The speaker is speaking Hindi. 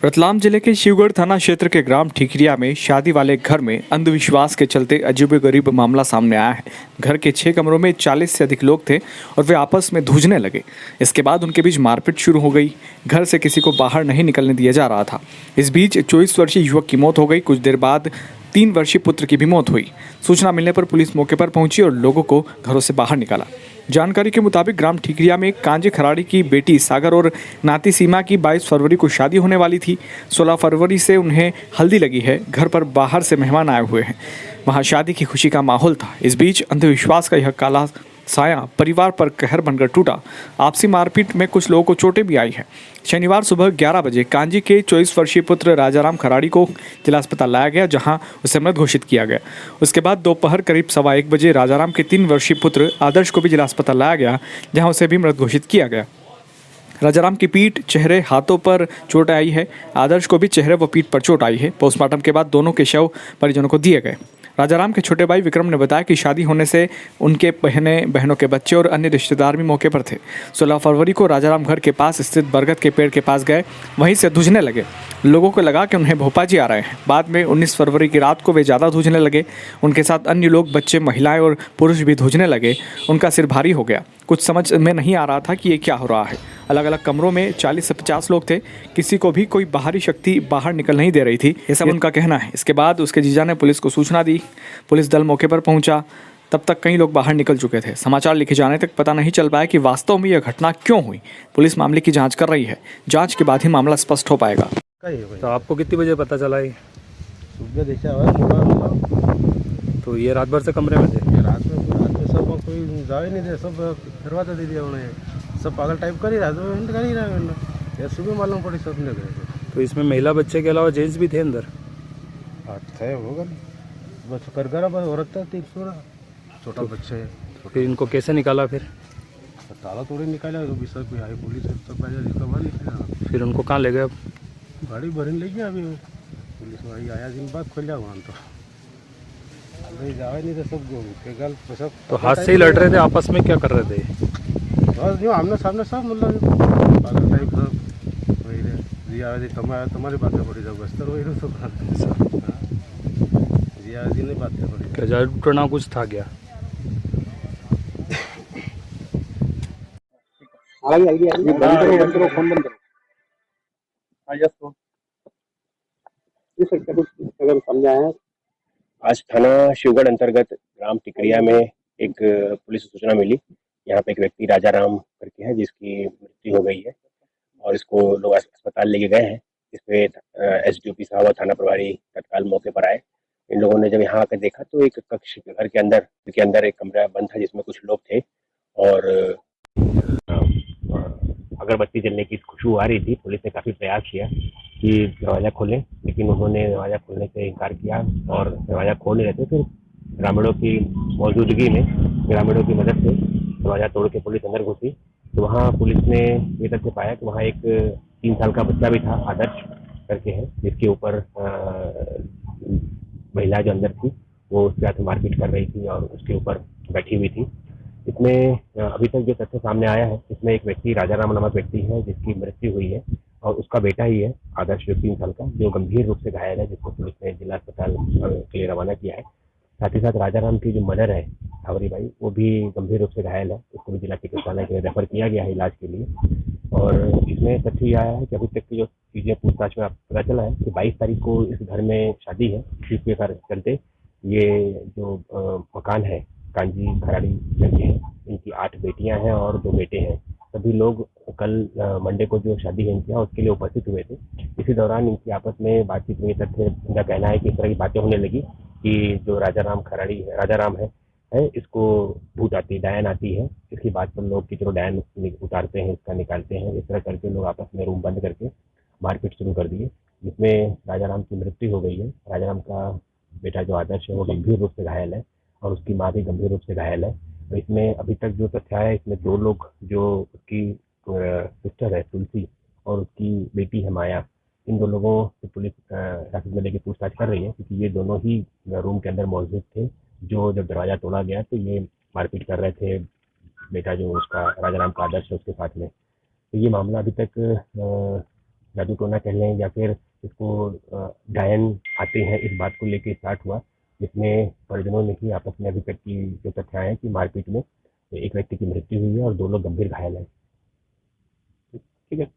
रतलाम जिले के शिवगढ़ थाना क्षेत्र के ग्राम ठिकरिया में शादी वाले घर में अंधविश्वास के चलते अजीबोगरीब मामला सामने आया है। घर के 6 कमरों में 40 से अधिक लोग थे और वे आपस में धूझने लगे। इसके बाद उनके बीच मारपीट शुरू हो गई। घर से किसी को बाहर नहीं निकलने दिया जा रहा था। इस बीच 24 वर्षीय युवक की मौत हो गई। कुछ देर बाद 3 वर्षीय पुत्र की भी मौत हुई। सूचना मिलने पर पुलिस मौके पर पहुंची और लोगों को घरों से बाहर निकाला। जानकारी के मुताबिक ग्राम ठिकरिया में कांजी खराड़ी की बेटी सागर और नाती सीमा की 22 फरवरी को शादी होने वाली थी। 16 फरवरी से उन्हें हल्दी लगी है। घर पर बाहर से मेहमान आए हुए हैं। वहां शादी की खुशी का माहौल था। इस बीच अंधविश्वास का यह काला साया परिवार पर कहर बनकर टूटा। आपसी मारपीट में कुछ लोगों को चोटें भी आई है। शनिवार सुबह 11 बजे कांजी के 24 वर्षीय पुत्र राजाराम खराड़ी को जिला अस्पताल लाया गया, जहां उसे मृत घोषित किया गया। उसके बाद दोपहर करीब 1:15 बजे राजाराम के 3 वर्षीय पुत्र आदर्श को भी जिला अस्पताल लाया गया, जहां उसे भी मृत घोषित किया गया। राजाराम की पीठ, चेहरे, हाथों पर चोट आई है। आदर्श को भी चेहरे व पीठ पर चोट आई है। पोस्टमार्टम के बाद दोनों के शव परिजनों को दिए गए। राजाराम के छोटे भाई विक्रम ने बताया कि शादी होने से उनके बहनों के बच्चे और अन्य रिश्तेदार भी मौके पर थे। 16 फरवरी को राजाराम घर के पास स्थित बरगद के पेड़ के पास गए, वहीं से धुजने लगे। लोगों को लगा कि उन्हें भोपाजी आ रहे हैं। बाद में 19 फरवरी की रात को वे ज़्यादा धुजने लगे। उनके साथ अन्य लोग, बच्चे, महिलाएं और पुरुष भी धुजने लगे। उनका सिर भारी हो गया। कुछ समझ में नहीं आ रहा था कि ये क्या हो रहा है। अलग अलग कमरों में 40 से 50 लोग थे। किसी को भी कोई बाहरी शक्ति बाहर निकल नहीं दे रही थी, ये सब उनका कहना है। इसके बाद उसके जीजा ने पुलिस को सूचना दी। पुलिस दल मौके पर पहुंचा। तब तक कई लोग बाहर निकल चुके थे। समाचार लिखे जाने तक पता नहीं चल पाया कि वास्तव में यह घटना क्यों हुई। पुलिस मामले की जांच कर रही है। जांच के बाद ही मामला स्पष्ट हो पाएगा। तो आपको कितनी बजे पता चला ये? सुबह देखा हुआ। तो ये रात भर से कमरे में थे? रात में सब कोई जा ही नहीं रहे, सब दरवाजा दे दिया उन्हें। सब पागल टाइप कर ही रहा, तो हिंट कर ही रहा। ये सुबह मालूम पड़ी सब ने गए। तो इसमें महिला बच्चे के अलावा जेंट्स भी थे अंदर? थे होगा, बस कर बस औरत था, 3 छोटा बच्चे है। फिर इनको कैसे निकाला? फिर ताला तोड़े निकाला, तो सब आई पुलिस सब जिसका बाहर निकला। फिर उनको कहाँ ले गए? अब गाड़ी भरने ले गया। अभी पुलिस वाली आया, दिन बाद खोल वहाँ तो जावे नहीं थे सब। तो हाथ से ही लड़ रहे थे आपस में? क्या कर रहे थे? बस जो आमने सामने सब मतलब पागल टाइप सब वही रहे। जिया जी तुम्हारी बातें पड़ी जाओ बस्तर वही रहे सब। जिया जी ने बातें पड़ी। क्या जादूटना कुछ था क्या? फोन बंद करो। सामने आया। आज थाना शिवगढ़ अंतर्गत ग्राम टिकरिया में एक पुलिस सूचना मिली। यहाँ पे एक व्यक्ति राजाराम करके है, जिसकी मृत्यु हो गई है और इसको लोग अस्पताल लेके गए हैं। इस पे एसडीओपी साहब और थाना प्रभारी तत्काल मौके पर आए। इन लोगों ने जब यहाँ आकर देखा तो एक कक्ष घर के अंदर एक कमरा बंद था, जिसमें कुछ लोग थे और अगरबत्ती जलने की खुशबू आ रही थी। पुलिस ने काफ़ी प्रयास किया कि दरवाज़ा खोलें, लेकिन उन्होंने दरवाज़ा खोलने से इनकार किया और दरवाज़ा खोल नहीं रहे थे। फिर ग्रामीणों की मौजूदगी में, ग्रामीणों की मदद से दरवाज़ा तोड़ के पुलिस अंदर घुसी। तो वहाँ पुलिस ने ये तथ्य पाया कि वहाँ एक 3 साल का बच्चा भी था, आदर्श करके है, जिसके ऊपर महिला जो अंदर थी वो उसके साथ मारपीट कर रही थी और उसके ऊपर बैठी हुई थी। इसमें अभी तक जो तथ्य सामने आया है, इसमें एक व्यक्ति राजाराम नामक व्यक्ति है जिसकी मृत्यु हुई है और उसका बेटा ही है आदर्श, 3 साल का, जो गंभीर रूप से घायल है, जिसको पुलिस ने जिला अस्पताल के लिए रवाना किया है। साथ ही साथ राजाराम की जो मदर है सावरी बाई, वो भी गंभीर रूप से घायल है। उसको भी जिला चिकित्सालय के लिए रेफर किया गया है इलाज के लिए। और इसमें तथ्य ये आया है कि अभी तक की जो चीज़ें पूछताछ में पता चला है कि 22 तारीख को इस घर में शादी है, जिसके चलते ये जो मकान है कांजी खराड़ी लड़के हैं, इनकी 8 बेटियां हैं और 2 बेटे हैं। सभी लोग कल मंडे को जो शादी है इनकी, उसके लिए उपस्थित हुए थे। इसी दौरान इनकी आपस में बातचीत में तथ्य इनका कहना है कि इस तरह की बातें होने लगी कि जो राजाराम है इसको भूत आती है, डायन आती है। इसकी बात पर लोग कि चलो डायन उतारते हैं, इसका निकालते हैं। इस तरह करके लोग आपस में रूम बंद करके मारपीट शुरू कर दिए, जिसमें राजाराम की मृत्यु हो गई है। राजाराम का बेटा जो आदर्श है वो गंभीर रूप से घायल है और उसकी माँ भी गंभीर रूप से घायल है। तो इसमें अभी तक जो तथ्य आया है, इसमें 2 लोग, जो उसकी सिस्टर है तुलसी और उसकी बेटी है माया, इन 2 लोगों से पुलिस हिरासत में लेकर पूछताछ कर रही है, क्योंकि ये दोनों ही रूम के अंदर मौजूद थे। जो जब दरवाज़ा तोड़ा गया तो ये मारपीट कर रहे थे बेटा जो उसका राजाराम का आदर्श है उसके साथ में। तो ये मामला अभी तक जादू टोना कह लें या फिर इसको डायन आते हैं, इस बात को लेके स्टार्ट हुआ, जिसमें परिजनों ने ही आपस में अभी तक की जो तथ्य आए हैं कि मारपीट में एक व्यक्ति की मृत्यु हुई है और 2 लोग गंभीर घायल हैं। ठीक है।